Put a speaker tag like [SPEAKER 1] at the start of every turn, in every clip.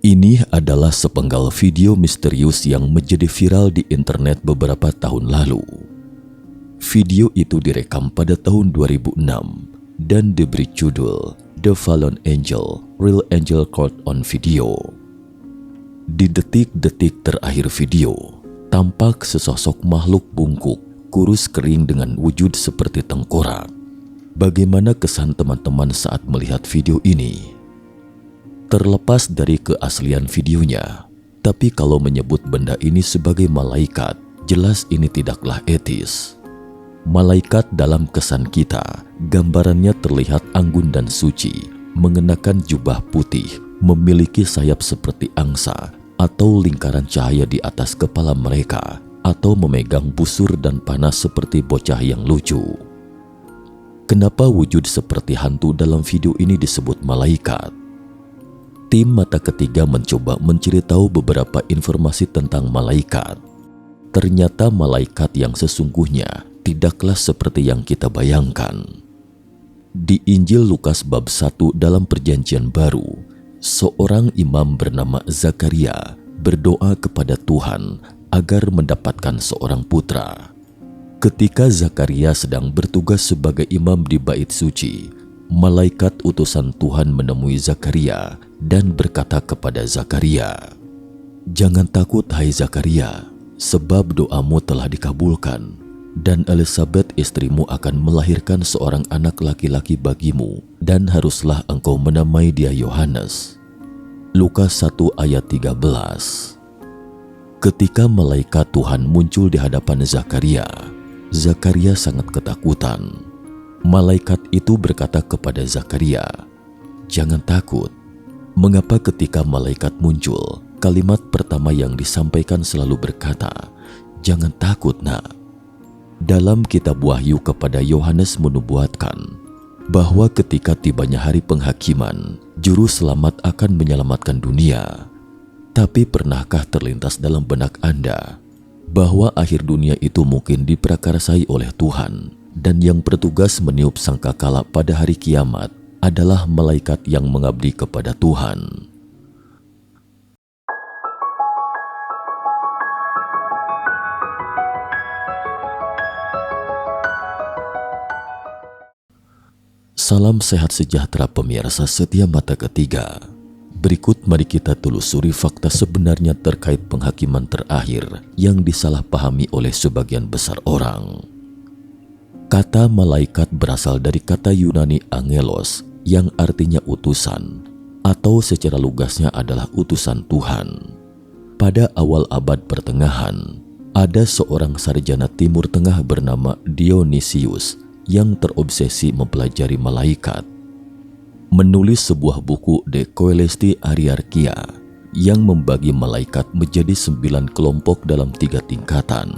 [SPEAKER 1] Ini adalah sepenggal video misterius yang menjadi viral di internet beberapa tahun lalu. Video itu direkam pada tahun 2006 dan diberi judul The Fallen Angel, Real Angel Caught on Video. Di detik-detik terakhir video, tampak sesosok makhluk bungkuk, kurus kering dengan wujud seperti tengkorak. Bagaimana kesan teman-teman saat melihat video ini? Terlepas dari keaslian videonya, tapi kalau menyebut benda ini sebagai malaikat, jelas ini tidaklah etis. Malaikat dalam kesan kita, gambarannya terlihat anggun dan suci, mengenakan jubah putih, memiliki sayap seperti angsa, atau lingkaran cahaya di atas kepala mereka, atau memegang busur dan panah seperti bocah yang lucu. Kenapa wujud seperti hantu dalam video ini disebut malaikat? Tim Mata Ketiga mencoba mencari tahu beberapa informasi tentang malaikat. Ternyata malaikat yang sesungguhnya tidaklah seperti yang kita bayangkan. Di Injil Lukas bab 1 dalam Perjanjian Baru, seorang imam bernama Zakaria berdoa kepada Tuhan agar mendapatkan seorang putra. Ketika Zakaria sedang bertugas sebagai imam di bait suci, malaikat utusan Tuhan menemui Zakaria dan berkata kepada Zakaria, "Jangan takut hai Zakaria, sebab doamu telah dikabulkan, dan Elizabeth istrimu akan melahirkan seorang anak laki-laki bagimu, dan haruslah engkau menamai dia Yohanes." Lukas 1 ayat 13. Ketika malaikat Tuhan muncul di hadapan Zakaria, Zakaria sangat ketakutan. Malaikat itu berkata kepada Zakaria, "Jangan takut." Mengapa ketika malaikat muncul, kalimat pertama yang disampaikan selalu berkata, "Jangan takut, nak." Dalam kitab Wahyu kepada Yohanes menubuatkan bahwa ketika tibanya hari penghakiman, juru selamat akan menyelamatkan dunia. Tapi pernahkah terlintas dalam benak Anda bahwa akhir dunia itu mungkin diprakarsai oleh Tuhan, dan yang bertugas meniup sangkakala pada hari kiamat adalah malaikat yang mengabdi kepada Tuhan? Salam sehat sejahtera pemirsa setia Mata Ketiga. Berikut mari kita telusuri fakta sebenarnya terkait penghakiman terakhir yang disalahpahami oleh sebagian besar orang. Kata malaikat berasal dari kata Yunani angelos yang artinya utusan, atau secara lugasnya adalah utusan Tuhan. Pada awal abad pertengahan, ada seorang sarjana Timur Tengah bernama Dionysius yang terobsesi mempelajari malaikat. Menulis sebuah buku De Coelesti Hierarchia yang membagi malaikat menjadi 9 kelompok dalam 3 tingkatan.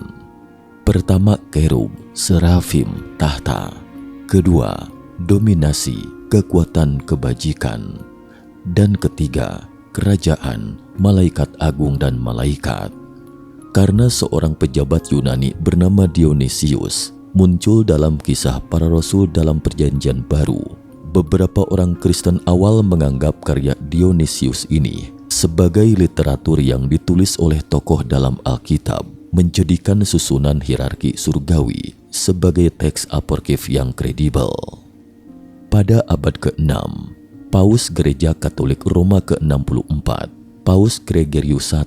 [SPEAKER 1] Pertama, kerub, serafim, tahta. Kedua, dominasi, kekuatan kebajikan. Dan ketiga, kerajaan, malaikat agung dan malaikat. Karena seorang pejabat Yunani bernama Dionysius muncul dalam kisah para rasul dalam Perjanjian Baru, beberapa orang Kristen awal menganggap karya Dionysius ini sebagai literatur yang ditulis oleh tokoh dalam Alkitab, menjadikan susunan hierarki surgawi sebagai teks apokrif yang kredibel. Pada abad ke-6, Paus Gereja Katolik Roma ke-64, Paus Gregorius I,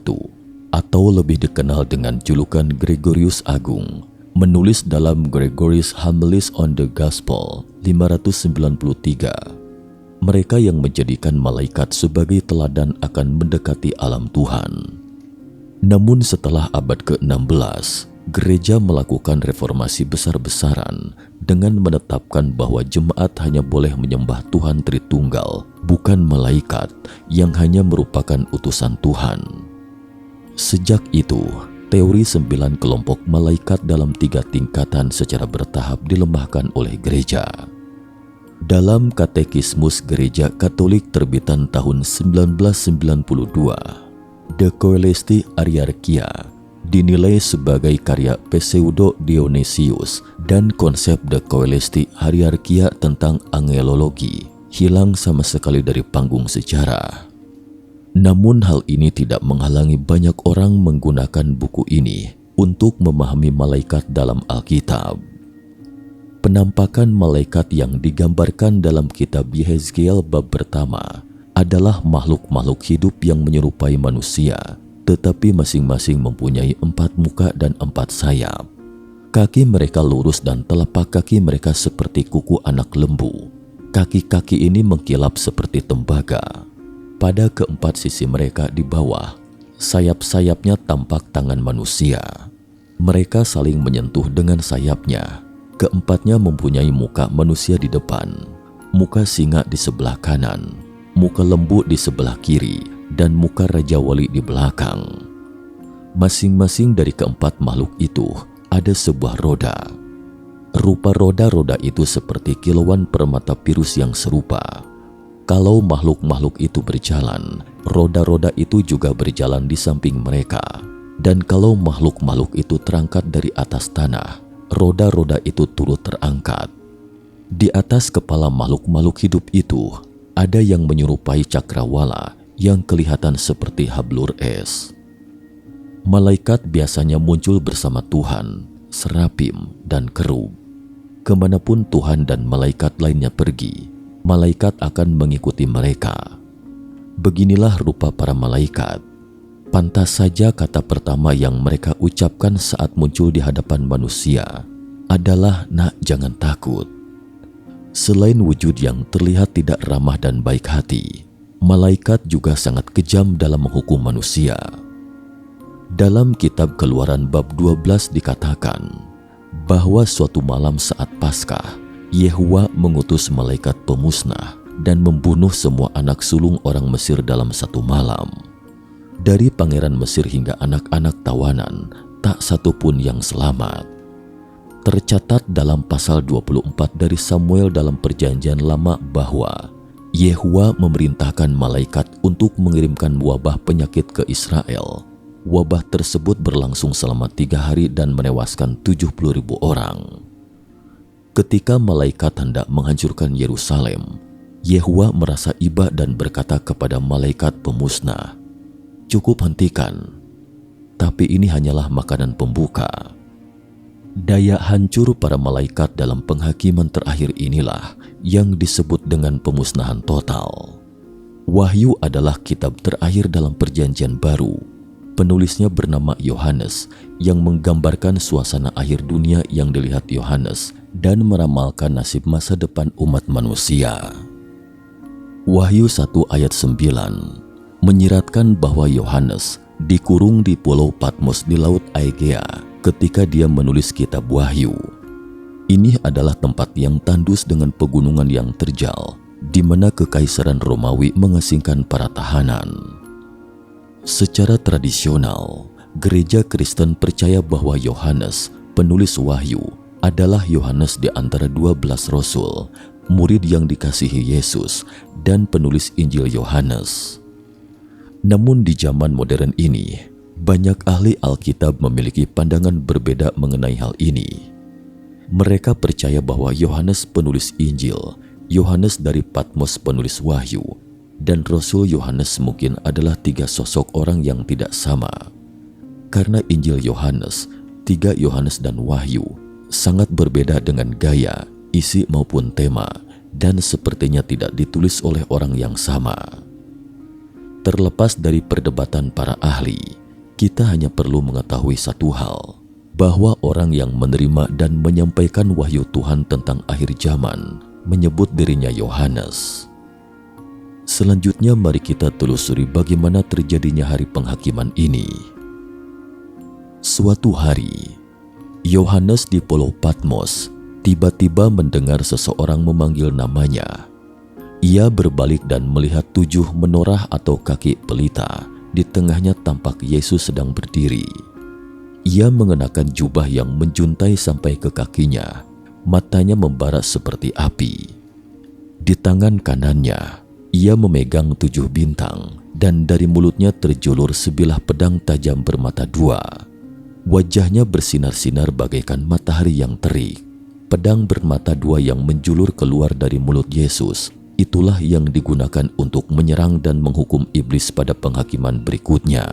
[SPEAKER 1] atau lebih dikenal dengan julukan Gregorius Agung, menulis dalam Gregorius Homilies on the Gospel 593, mereka yang menjadikan malaikat sebagai teladan akan mendekati alam Tuhan. Namun setelah abad ke-16, gereja melakukan reformasi besar-besaran dengan menetapkan bahwa jemaat hanya boleh menyembah Tuhan Tritunggal, bukan malaikat yang hanya merupakan utusan Tuhan. Sejak itu, teori 9 kelompok malaikat dalam 3 tingkatan secara bertahap dilemahkan oleh gereja. Dalam Katekismus Gereja Katolik terbitan tahun 1992, De Coelesti Hierarchia dinilai sebagai karya Pseudo Dionysius, dan konsep De Coelesti Hierarchia tentang angelologi hilang sama sekali dari panggung sejarah. Namun hal ini tidak menghalangi banyak orang menggunakan buku ini untuk memahami malaikat dalam Alkitab. Penampakan malaikat yang digambarkan dalam kitab Yehezkiel bab pertama adalah makhluk-makhluk hidup yang menyerupai manusia, tetapi masing-masing mempunyai 4 muka dan 4 sayap. Kaki mereka lurus dan telapak kaki mereka seperti kuku anak lembu. Kaki-kaki ini mengkilap seperti tembaga. Pada keempat sisi mereka di bawah, sayap-sayapnya tampak tangan manusia. Mereka saling menyentuh dengan sayapnya. Keempatnya mempunyai muka manusia di depan, muka singa di sebelah kanan, muka lembu di sebelah kiri, dan muka Raja Wali di belakang. Masing-masing dari keempat makhluk itu ada sebuah roda. Rupa roda-roda itu seperti kilauan permata pirus yang serupa. Kalau makhluk-makhluk itu berjalan, roda-roda itu juga berjalan di samping mereka. Dan kalau makhluk-makhluk itu terangkat dari atas tanah, roda-roda itu turut terangkat. Di atas kepala makhluk-makhluk hidup itu, ada yang menyerupai cakrawala yang kelihatan seperti hablur es. Malaikat biasanya muncul bersama Tuhan, serapim, dan kerub. Kemanapun Tuhan dan malaikat lainnya pergi, malaikat akan mengikuti mereka. Beginilah rupa para malaikat. Pantas saja kata pertama yang mereka ucapkan saat muncul di hadapan manusia adalah, "Nak, jangan takut." Selain wujud yang terlihat tidak ramah dan baik hati, malaikat juga sangat kejam dalam menghukum manusia. Dalam kitab Keluaran bab 12 dikatakan bahwa suatu malam saat Paskah, Yehuwa mengutus malaikat pemusnah dan membunuh semua anak sulung orang Mesir dalam satu malam. Dari pangeran Mesir hingga anak-anak tawanan, tak satu pun yang selamat. Tercatat dalam pasal 24 dari Samuel dalam Perjanjian Lama bahwa Yehuwa memerintahkan malaikat untuk mengirimkan wabah penyakit ke Israel. Wabah tersebut berlangsung selama 3 hari dan menewaskan 70.000 orang. Ketika malaikat hendak menghancurkan Yerusalem, Yehuwa merasa iba dan berkata kepada malaikat pemusnah, "Cukup hentikan." Tapi ini hanyalah makanan pembuka. Daya hancur para malaikat dalam penghakiman terakhir inilah yang disebut dengan pemusnahan total. Wahyu adalah kitab terakhir dalam Perjanjian Baru. Penulisnya bernama Yohanes yang menggambarkan suasana akhir dunia yang dilihat Yohanes dan meramalkan nasib masa depan umat manusia. Wahyu 1 ayat 9 menyiratkan bahwa Yohanes dikurung di Pulau Patmos di Laut Aegea ketika dia menulis kitab Wahyu. Ini adalah tempat yang tandus dengan pegunungan yang terjal, di mana Kekaisaran Romawi mengasingkan para tahanan. Secara tradisional, gereja Kristen percaya bahwa Yohanes, penulis Wahyu, adalah Yohanes di antara 12 rasul, murid yang dikasihi Yesus, dan penulis Injil Yohanes. Namun di zaman modern ini, banyak ahli Alkitab memiliki pandangan berbeda mengenai hal ini. Mereka percaya bahwa Yohanes penulis Injil, Yohanes dari Patmos penulis Wahyu, dan Rasul Yohanes mungkin adalah 3 sosok orang yang tidak sama. Karena Injil Yohanes, 3 Yohanes dan Wahyu sangat berbeda dengan gaya, isi maupun tema, dan sepertinya tidak ditulis oleh orang yang sama. Terlepas dari perdebatan para ahli, kita hanya perlu mengetahui satu hal, bahwa orang yang menerima dan menyampaikan wahyu Tuhan tentang akhir zaman menyebut dirinya Yohanes. Selanjutnya mari kita telusuri bagaimana terjadinya hari penghakiman ini. Suatu hari, Yohanes di Pulau Patmos tiba-tiba mendengar seseorang memanggil namanya. Ia berbalik dan melihat 7 menorah atau kaki pelita. Di tengahnya tampak Yesus sedang berdiri. Ia mengenakan jubah yang menjuntai sampai ke kakinya. Matanya membara seperti api. Di tangan kanannya, ia memegang 7 bintang, dan dari mulutnya terjulur sebilah pedang tajam bermata 2. Wajahnya bersinar-sinar bagaikan matahari yang terik. Pedang bermata 2 yang menjulur keluar dari mulut Yesus itulah yang digunakan untuk menyerang dan menghukum iblis pada penghakiman berikutnya.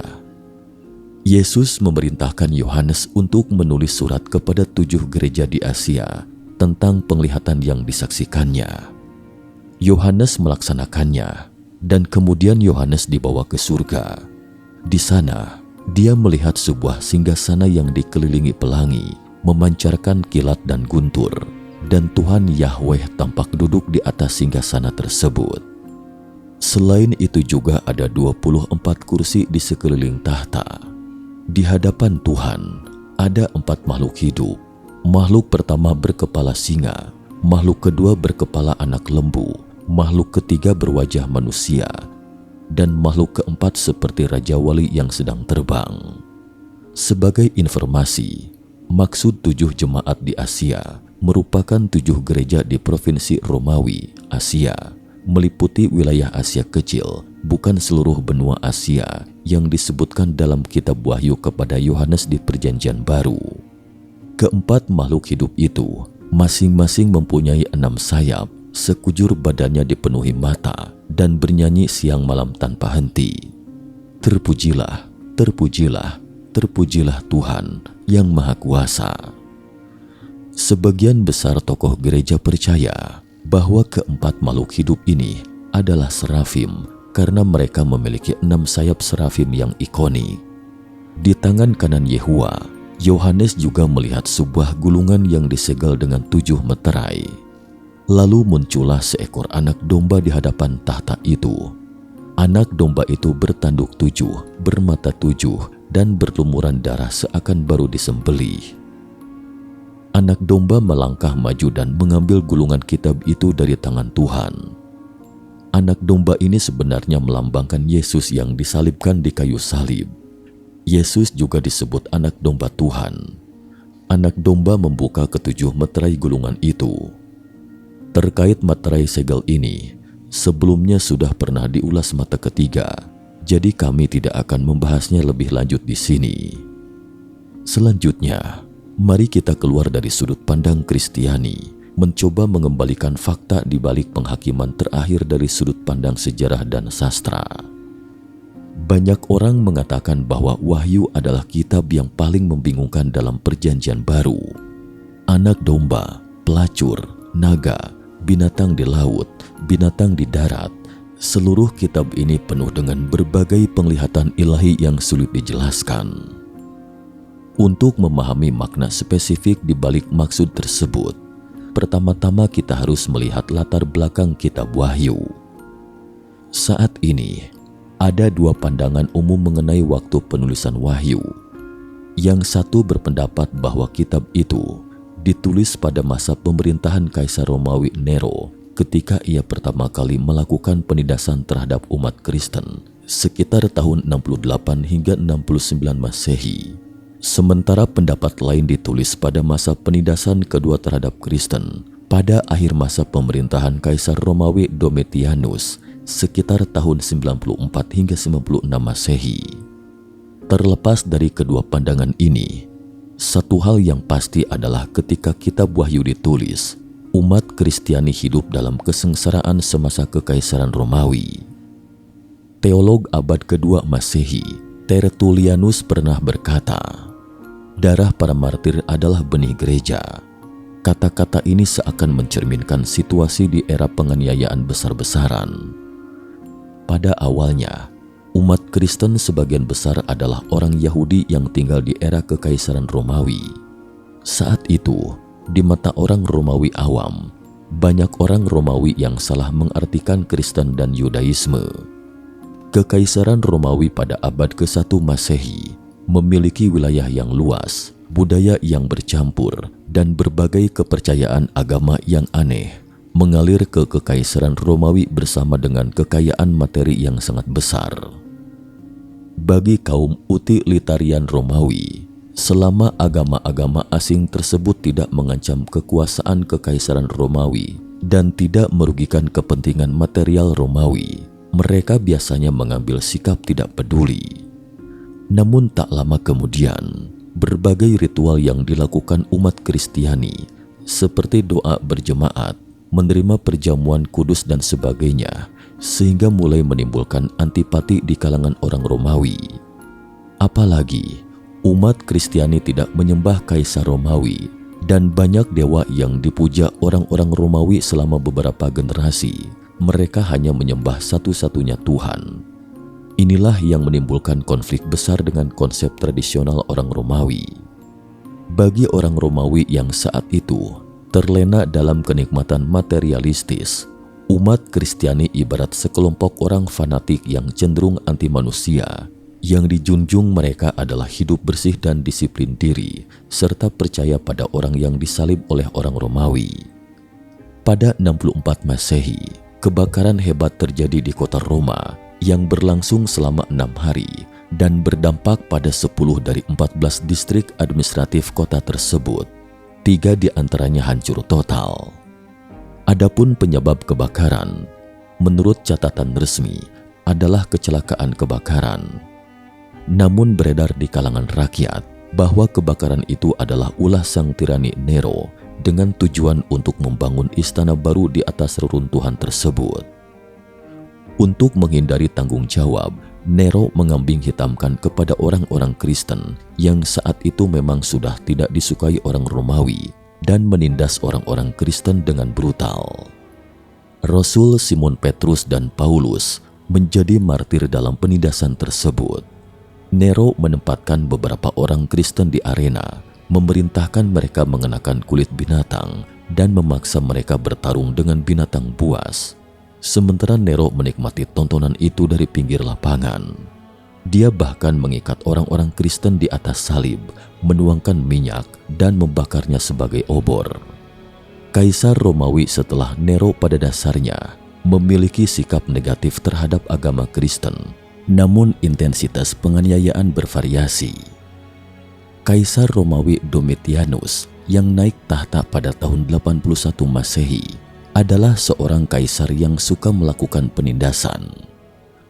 [SPEAKER 1] Yesus memerintahkan Yohanes untuk menulis surat kepada 7 gereja di Asia tentang penglihatan yang disaksikannya. Yohanes melaksanakannya, dan kemudian Yohanes dibawa ke surga. Di sana, dia melihat sebuah singgasana yang dikelilingi pelangi, memancarkan kilat dan guntur, dan Tuhan Yahweh tampak duduk di atas singgasana tersebut. Selain itu juga ada 24 kursi di sekeliling tahta. Di hadapan Tuhan ada 4 makhluk hidup. Makhluk pertama berkepala singa, makhluk kedua berkepala anak lembu, makhluk ketiga berwajah manusia, dan makhluk keempat seperti Raja Wali yang sedang terbang. Sebagai informasi, maksud 7 jemaat di Asia merupakan 7 gereja di provinsi Romawi, Asia, meliputi wilayah Asia Kecil, bukan seluruh benua Asia yang disebutkan dalam kitab Wahyu kepada Yohanes di Perjanjian Baru. Keempat makhluk hidup itu masing-masing mempunyai 6 sayap, sekujur badannya dipenuhi mata, dan bernyanyi siang malam tanpa henti. Terpujilah, terpujilah, terpujilah Tuhan yang Maha Kuasa. Sebagian besar tokoh gereja percaya bahwa keempat makhluk hidup ini adalah serafim karena mereka memiliki 6 sayap serafim yang ikonik. Di tangan kanan Yehua, Yohanes juga melihat sebuah gulungan yang disegel dengan 7 meterai. Lalu muncullah seekor anak domba di hadapan tahta itu. Anak domba itu bertanduk 7, bermata 7, dan berlumuran darah seakan baru disembelih. Anak domba melangkah maju dan mengambil gulungan kitab itu dari tangan Tuhan. Anak domba ini sebenarnya melambangkan Yesus yang disalibkan di kayu salib. Yesus juga disebut anak domba Tuhan. Anak domba membuka ke-7 meterai gulungan itu. Terkait meterai segel ini, sebelumnya sudah pernah diulas mata ketiga, jadi kami tidak akan membahasnya lebih lanjut di sini. Selanjutnya, mari kita keluar dari sudut pandang Kristiani, mencoba mengembalikan fakta di balik penghakiman terakhir dari sudut pandang sejarah dan sastra. Banyak orang mengatakan bahwa Wahyu adalah kitab yang paling membingungkan dalam Perjanjian Baru. Anak domba, pelacur, naga, binatang di laut, binatang di darat, seluruh kitab ini penuh dengan berbagai penglihatan ilahi yang sulit dijelaskan. Untuk memahami makna spesifik di balik maksud tersebut, pertama-tama kita harus melihat latar belakang kitab Wahyu. Saat ini, ada 2 pandangan umum mengenai waktu penulisan Wahyu. Yang satu berpendapat bahwa kitab itu ditulis pada masa pemerintahan Kaisar Romawi Nero ketika ia pertama kali melakukan penindasan terhadap umat Kristen sekitar tahun 68 hingga 69 Masehi. Sementara pendapat lain ditulis pada masa penindasan kedua terhadap Kristen pada akhir masa pemerintahan Kaisar Romawi Domitianus sekitar tahun 94 hingga 96 Masehi. Terlepas dari kedua pandangan ini, satu hal yang pasti adalah ketika kitab Wahyu ditulis, umat Kristiani hidup dalam kesengsaraan semasa Kekaisaran Romawi. Teolog abad kedua Masehi, Tertullianus pernah berkata, "Darah para martir adalah benih gereja." Kata-kata ini seakan mencerminkan situasi di era penganiayaan besar-besaran. Pada awalnya, umat Kristen sebagian besar adalah orang Yahudi yang tinggal di era Kekaisaran Romawi. Saat itu, di mata orang Romawi awam, banyak orang Romawi yang salah mengartikan Kristen dan Yudaisme. Kekaisaran Romawi pada abad ke-1 Masehi memiliki wilayah yang luas, budaya yang bercampur, dan berbagai kepercayaan agama yang aneh mengalir ke Kekaisaran Romawi bersama dengan kekayaan materi yang sangat besar. Bagi kaum utilitarian Romawi, selama agama-agama asing tersebut tidak mengancam kekuasaan Kekaisaran Romawi dan tidak merugikan kepentingan material Romawi, mereka biasanya mengambil sikap tidak peduli. Namun tak lama kemudian, berbagai ritual yang dilakukan umat Kristiani, seperti doa berjemaat, menerima perjamuan kudus dan sebagainya, sehingga mulai menimbulkan antipati di kalangan orang Romawi. Apalagi umat Kristiani tidak menyembah Kaisar Romawi, dan banyak dewa yang dipuja orang-orang Romawi selama beberapa generasi. Mereka hanya menyembah satu-satunya Tuhan. Inilah yang menimbulkan konflik besar dengan konsep tradisional orang Romawi. Bagi orang Romawi yang saat itu terlena dalam kenikmatan materialistis, umat Kristiani ibarat sekelompok orang fanatik yang cenderung anti manusia. Yang dijunjung mereka adalah hidup bersih dan disiplin diri, serta percaya pada orang yang disalib oleh orang Romawi. Pada 64 Masehi, kebakaran hebat terjadi di kota Roma yang berlangsung selama 6 hari dan berdampak pada 10 dari 14 distrik administratif kota tersebut. 3 di antaranya hancur total. Adapun penyebab kebakaran, menurut catatan resmi, adalah kecelakaan kebakaran. Namun beredar di kalangan rakyat bahwa kebakaran itu adalah ulah sang tirani Nero dengan tujuan untuk membangun istana baru di atas reruntuhan tersebut. Untuk menghindari tanggung jawab, Nero mengambing hitamkan kepada orang-orang Kristen yang saat itu memang sudah tidak disukai orang Romawi dan menindas orang-orang Kristen dengan brutal. Rasul Simon Petrus dan Paulus menjadi martir dalam penindasan tersebut. Nero menempatkan beberapa orang Kristen di arena, memerintahkan mereka mengenakan kulit binatang dan memaksa mereka bertarung dengan binatang buas. Sementara Nero menikmati tontonan itu dari pinggir lapangan. Dia bahkan mengikat orang-orang Kristen di atas salib, menuangkan minyak dan membakarnya sebagai obor. Kaisar Romawi setelah Nero pada dasarnya memiliki sikap negatif terhadap agama Kristen, namun intensitas penganiayaan bervariasi. Kaisar Romawi Domitianus yang naik tahta pada tahun 81 Masehi adalah seorang kaisar yang suka melakukan penindasan.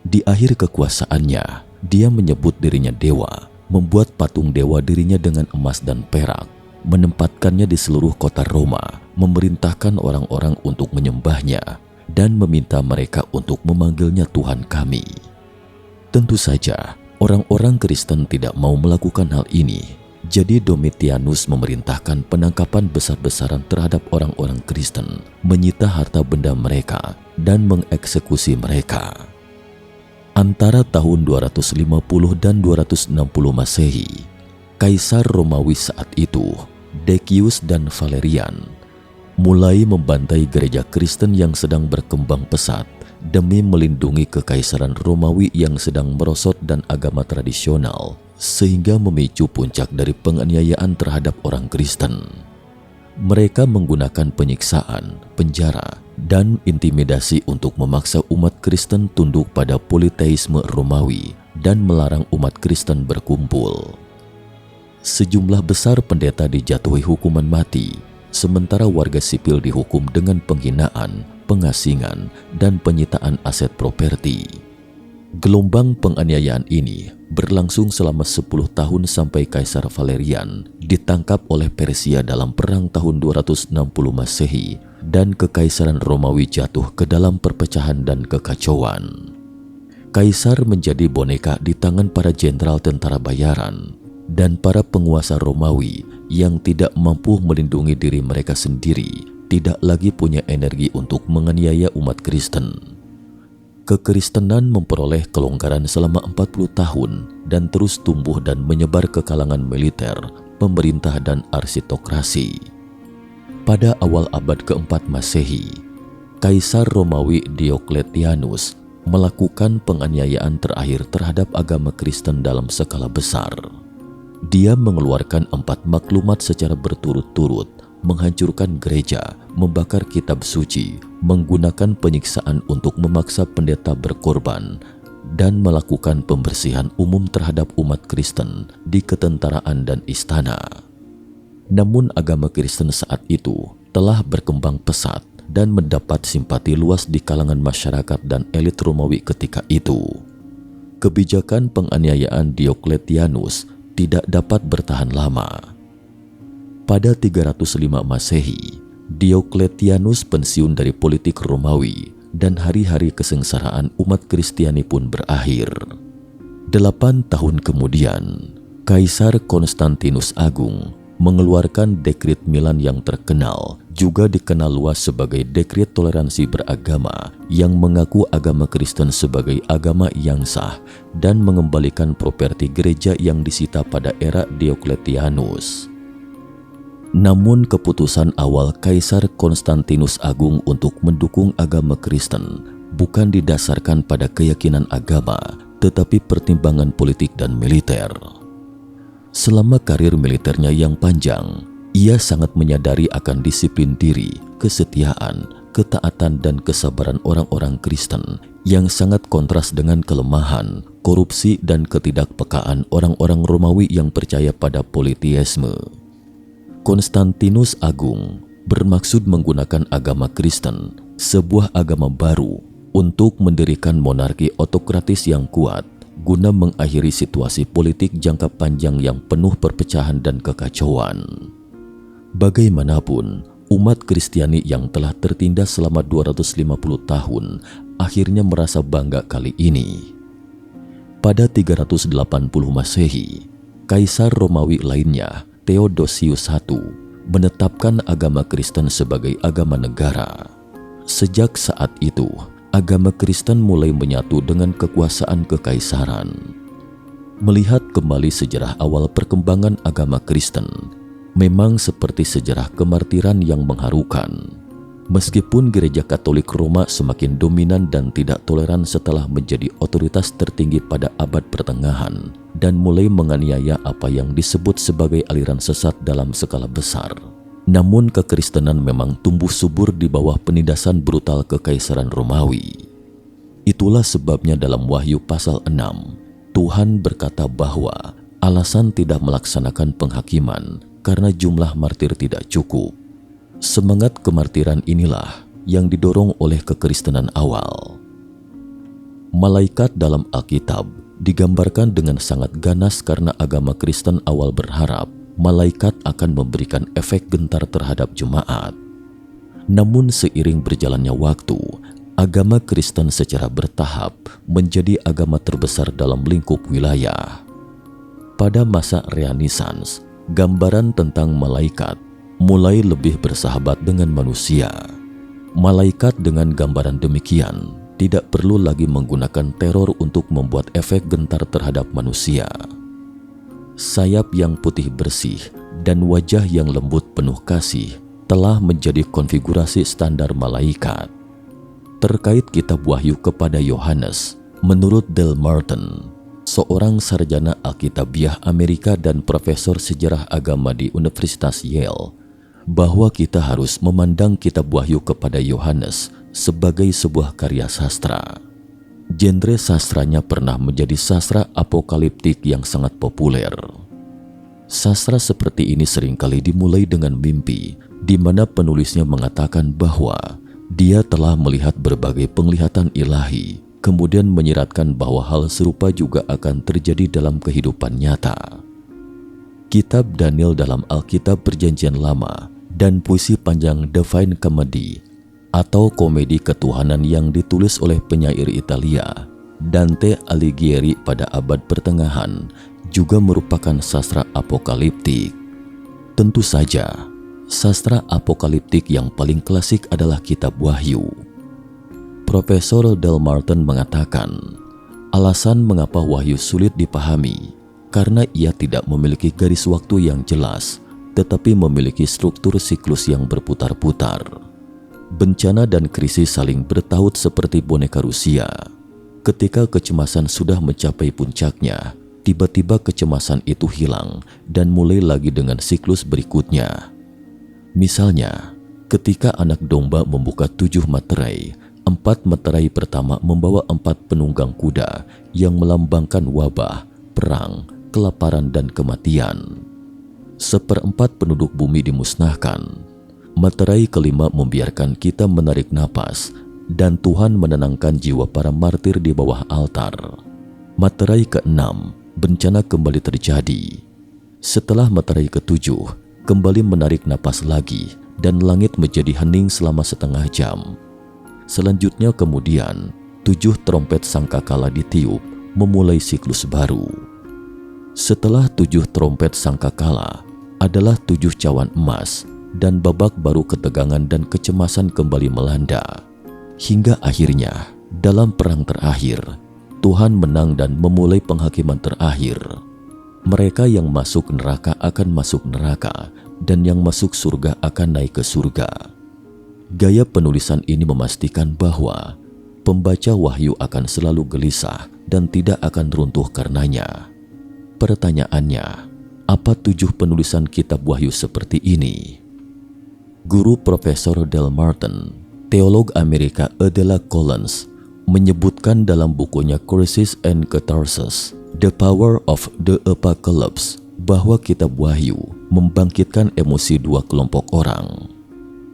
[SPEAKER 1] Di akhir kekuasaannya, dia menyebut dirinya dewa, membuat patung dewa dirinya dengan emas dan perak, menempatkannya di seluruh kota Roma, memerintahkan orang-orang untuk menyembahnya, dan meminta mereka untuk memanggilnya Tuhan kami. Tentu saja, orang-orang Kristen tidak mau melakukan hal ini. Jadi Domitianus memerintahkan penangkapan besar-besaran terhadap orang-orang Kristen, menyita harta benda mereka, dan mengeksekusi mereka. Antara tahun 250 dan 260 Masehi, Kaisar Romawi saat itu, Decius dan Valerian, mulai membantai gereja Kristen yang sedang berkembang pesat demi melindungi kekaisaran Romawi yang sedang merosot dan agama tradisional, sehingga memicu puncak dari penganiayaan terhadap orang Kristen. Mereka menggunakan penyiksaan, penjara, dan intimidasi untuk memaksa umat Kristen tunduk pada politeisme Romawi dan melarang umat Kristen berkumpul. Sejumlah besar pendeta dijatuhi hukuman mati, sementara warga sipil dihukum dengan penghinaan, pengasingan, dan penyitaan aset properti. Gelombang penganiayaan ini berlangsung selama 10 tahun sampai Kaisar Valerian ditangkap oleh Persia dalam perang tahun 260 Masehi dan Kekaisaran Romawi jatuh ke dalam perpecahan dan kekacauan. Kaisar menjadi boneka di tangan para jenderal tentara bayaran dan para penguasa Romawi yang tidak mampu melindungi diri mereka sendiri, tidak lagi punya energi untuk menganiaya umat Kristen. Kekristenan memperoleh kelonggaran selama 40 tahun dan terus tumbuh dan menyebar ke kalangan militer, pemerintah, dan arsitokrasi. Pada awal abad keempat Masehi, Kaisar Romawi Diocletianus melakukan penganiayaan terakhir terhadap agama Kristen dalam skala besar. Dia mengeluarkan 4 maklumat secara berturut-turut, menghancurkan gereja, membakar kitab suci, menggunakan penyiksaan untuk memaksa pendeta berkorban, dan melakukan pembersihan umum terhadap umat Kristen di ketentaraan dan istana. Namun agama Kristen saat itu telah berkembang pesat dan mendapat simpati luas di kalangan masyarakat dan elit Romawi ketika itu. Kebijakan penganiayaan Diocletianus tidak dapat bertahan lama. Pada 305 Masehi, Diokletianus pensiun dari politik Romawi dan hari-hari kesengsaraan umat Kristiani pun berakhir. 8 tahun kemudian, Kaisar Konstantinus Agung mengeluarkan dekret Milan yang terkenal, juga dikenal luas sebagai dekret toleransi beragama, yang mengaku agama Kristen sebagai agama yang sah dan mengembalikan properti gereja yang disita pada era Diokletianus. Namun keputusan awal Kaisar Konstantinus Agung untuk mendukung agama Kristen bukan didasarkan pada keyakinan agama, tetapi pertimbangan politik dan militer. Selama karir militernya yang panjang, ia sangat menyadari akan disiplin diri, kesetiaan, ketaatan dan kesabaran orang-orang Kristen yang sangat kontras dengan kelemahan, korupsi dan ketidakpekaan orang-orang Romawi yang percaya pada politeisme. Konstantinus Agung bermaksud menggunakan agama Kristen, sebuah agama baru, untuk mendirikan monarki otokratis yang kuat guna mengakhiri situasi politik jangka panjang yang penuh perpecahan dan kekacauan. Bagaimanapun, umat Kristiani yang telah tertindas selama 250 tahun akhirnya merasa bangga kali ini. Pada 380 Masehi, Kaisar Romawi lainnya, Theodosius I, menetapkan agama Kristen sebagai agama negara. Sejak saat itu, agama Kristen mulai menyatu dengan kekuasaan kekaisaran. Melihat kembali sejarah awal perkembangan agama Kristen, memang seperti sejarah kemartiran yang mengharukan. Meskipun gereja Katolik Roma semakin dominan dan tidak toleran setelah menjadi otoritas tertinggi pada abad pertengahan dan mulai menganiaya apa yang disebut sebagai aliran sesat dalam skala besar, namun kekristenan memang tumbuh subur di bawah penindasan brutal kekaisaran Romawi. Itulah sebabnya dalam Wahyu pasal 6, Tuhan berkata bahwa alasan tidak melaksanakan penghakiman karena jumlah martir tidak cukup. Semangat kemartiran inilah yang didorong oleh kekristenan awal. Malaikat dalam Alkitab digambarkan dengan sangat ganas karena agama Kristen awal berharap malaikat akan memberikan efek gentar terhadap jemaat. Namun seiring berjalannya waktu, agama Kristen secara bertahap menjadi agama terbesar dalam lingkup wilayah. Pada masa Renaissance, gambaran tentang malaikat mulai lebih bersahabat dengan manusia. Malaikat dengan gambaran demikian tidak perlu lagi menggunakan teror untuk membuat efek gentar terhadap manusia. Sayap yang putih bersih dan wajah yang lembut penuh kasih telah menjadi konfigurasi standar malaikat. Terkait kitab Wahyu kepada Yohanes, menurut Del Martin, seorang sarjana Alkitabiah Amerika dan profesor sejarah agama di Universitas Yale, bahwa kita harus memandang kitab Wahyu kepada Yohanes sebagai sebuah karya sastra. Genre sastranya pernah menjadi sastra apokaliptik yang sangat populer. Sastra seperti ini seringkali dimulai dengan mimpi, di mana penulisnya mengatakan bahwa dia telah melihat berbagai penglihatan ilahi, kemudian menyiratkan bahwa hal serupa juga akan terjadi dalam kehidupan nyata. Kitab Daniel dalam Alkitab Perjanjian Lama dan puisi panjang Divine Comedy atau komedi ketuhanan yang ditulis oleh penyair Italia Dante Alighieri pada abad pertengahan juga merupakan sastra apokaliptik. Tentu saja, sastra apokaliptik yang paling klasik adalah kitab Wahyu. Profesor Del Martin mengatakan, alasan mengapa Wahyu sulit dipahami karena ia tidak memiliki garis waktu yang jelas, tetapi memiliki struktur siklus yang berputar-putar. Bencana dan krisis saling bertaut seperti boneka Rusia. Ketika kecemasan sudah mencapai puncaknya, tiba-tiba kecemasan itu hilang dan mulai lagi dengan siklus berikutnya. Misalnya, ketika anak domba membuka 7 materai, 4 materai pertama membawa 4 penunggang kuda yang melambangkan wabah, perang, kelaparan dan kematian. 1/4 penduduk bumi dimusnahkan. Materai kelima membiarkan kita menarik napas dan Tuhan menenangkan jiwa para martir di bawah altar. Materai ke-6, bencana kembali terjadi. Setelah materai ke-7, kembali menarik napas lagi dan langit menjadi hening selama setengah jam. Selanjutnya kemudian 7 trompet sangkakala ditiup, memulai siklus baru. Setelah 7 trompet sangkakala adalah 7 cawan emas, dan babak baru ketegangan dan kecemasan kembali melanda. Hingga akhirnya dalam perang terakhir, Tuhan menang dan memulai penghakiman terakhir. Mereka yang masuk neraka akan masuk neraka, dan yang masuk surga akan naik ke surga. Gaya penulisan ini memastikan bahwa pembaca wahyu akan selalu gelisah dan tidak akan runtuh karenanya. Pertanyaannya, apa 7 penulisan kitab wahyu seperti ini? Guru Profesor Del Martin, teolog Amerika Adela Collins, menyebutkan dalam bukunya Crisis and Catharsis, The Power of the Apocalypse, bahwa kitab wahyu membangkitkan emosi 2 kelompok orang.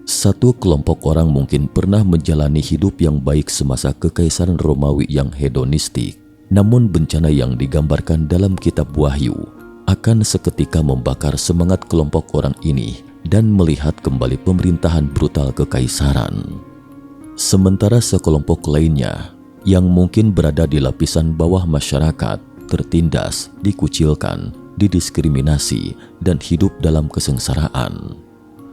[SPEAKER 1] Satu kelompok orang mungkin pernah menjalani hidup yang baik semasa kekaisaran Romawi yang hedonistik, namun bencana yang digambarkan dalam kitab wahyu akan seketika membakar semangat kelompok orang ini dan melihat kembali pemerintahan brutal kekaisaran. Sementara sekelompok lainnya yang mungkin berada di lapisan bawah masyarakat tertindas, dikucilkan, didiskriminasi, dan hidup dalam kesengsaraan.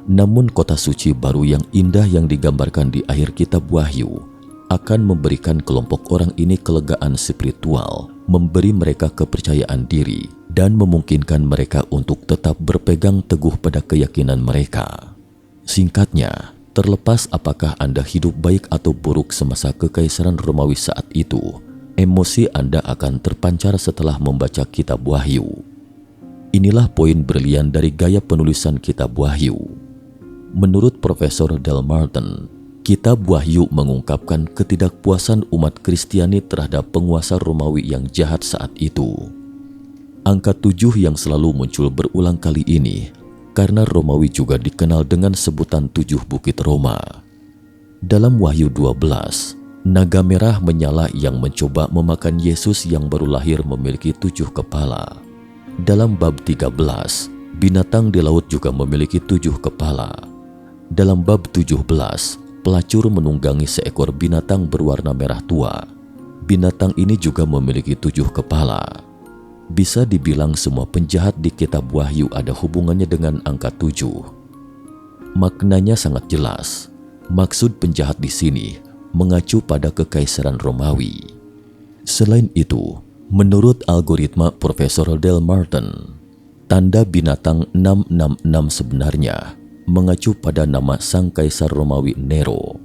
[SPEAKER 1] Namun kota suci baru yang indah yang digambarkan di akhir kitab wahyu akan memberikan kelompok orang ini kelegaan spiritual, memberi mereka kepercayaan diri, dan memungkinkan mereka untuk tetap berpegang teguh pada keyakinan mereka. Singkatnya, terlepas apakah Anda hidup baik atau buruk semasa kekaisaran Romawi saat itu, emosi Anda akan terpancar setelah membaca kitab wahyu. Inilah poin brilian dari gaya penulisan kitab wahyu. Menurut Profesor Del Martin, kitab wahyu mengungkapkan ketidakpuasan umat Kristiani terhadap penguasa Romawi yang jahat saat itu. Angka 7 yang selalu muncul berulang kali ini karena Romawi juga dikenal dengan sebutan 7 bukit Roma. Dalam Wahyu 12, naga merah menyala yang mencoba memakan Yesus yang baru lahir memiliki 7 kepala. Dalam bab 13, binatang di laut juga memiliki 7 kepala. Dalam bab 17, pelacur menunggangi seekor binatang berwarna merah tua. Binatang ini juga memiliki 7 kepala. Bisa dibilang semua penjahat di kitab wahyu ada hubungannya dengan angka 7. Maknanya sangat jelas. Maksud penjahat di sini mengacu pada kekaisaran Romawi. Selain itu, menurut algoritma Profesor Del Martin, tanda binatang 666 sebenarnya mengacu pada nama sang kaisar Romawi Nero.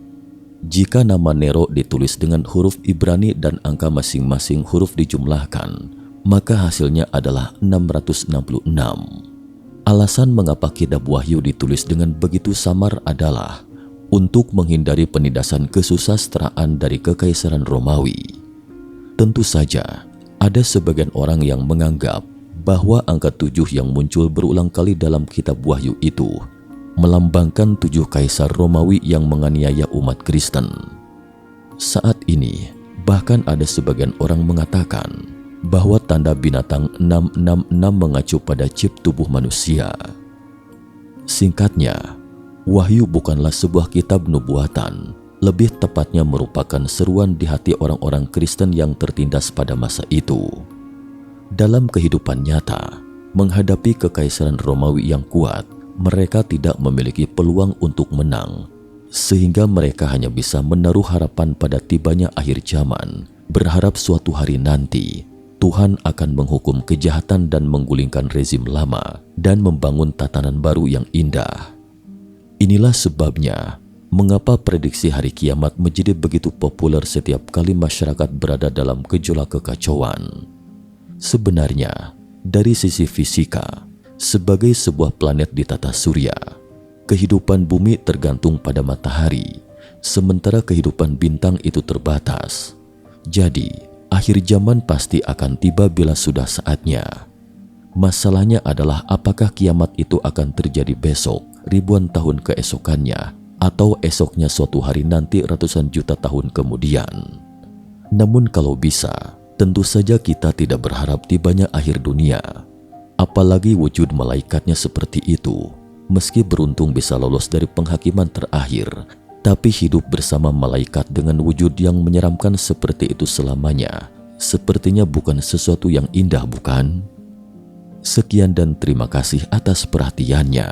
[SPEAKER 1] Jika nama Nero ditulis dengan huruf Ibrani dan angka masing-masing huruf dijumlahkan, maka hasilnya adalah 666. Alasan mengapa kitab wahyu ditulis dengan begitu samar adalah untuk menghindari penindasan kesusastraan dari kekaisaran Romawi. Tentu saja, ada sebagian orang yang menganggap bahwa angka 7 yang muncul berulang kali dalam kitab wahyu itu melambangkan 7 kaisar Romawi yang menganiaya umat Kristen. Saat ini, bahkan ada sebagian orang mengatakan bahwa tanda binatang 666 mengacu pada chip tubuh manusia. Singkatnya, wahyu bukanlah sebuah kitab nubuatan, lebih tepatnya merupakan seruan di hati orang-orang Kristen yang tertindas pada masa itu. Dalam kehidupan nyata, menghadapi kekaisaran Romawi yang kuat, mereka tidak memiliki peluang untuk menang, sehingga mereka hanya bisa menaruh harapan pada tibanya akhir zaman, berharap suatu hari nanti Tuhan akan menghukum kejahatan dan menggulingkan rezim lama dan membangun tatanan baru yang indah. Inilah sebabnya mengapa prediksi hari kiamat menjadi begitu populer setiap kali masyarakat berada dalam gejolak kekacauan. Sebenarnya, dari sisi fisika, sebagai sebuah planet di tata surya, kehidupan bumi tergantung pada matahari, sementara kehidupan bintang itu terbatas. Jadi, akhir zaman pasti akan tiba bila sudah saatnya. Masalahnya adalah apakah kiamat itu akan terjadi besok, ribuan tahun keesokannya, atau esoknya suatu hari nanti ratusan juta tahun kemudian. Namun kalau bisa, tentu saja kita tidak berharap tibanya akhir dunia. Apalagi wujud malaikatnya seperti itu. Meski beruntung bisa lolos dari penghakiman terakhir, tapi hidup bersama malaikat dengan wujud yang menyeramkan seperti itu selamanya, sepertinya bukan sesuatu yang indah, bukan? Sekian dan terima kasih atas perhatiannya.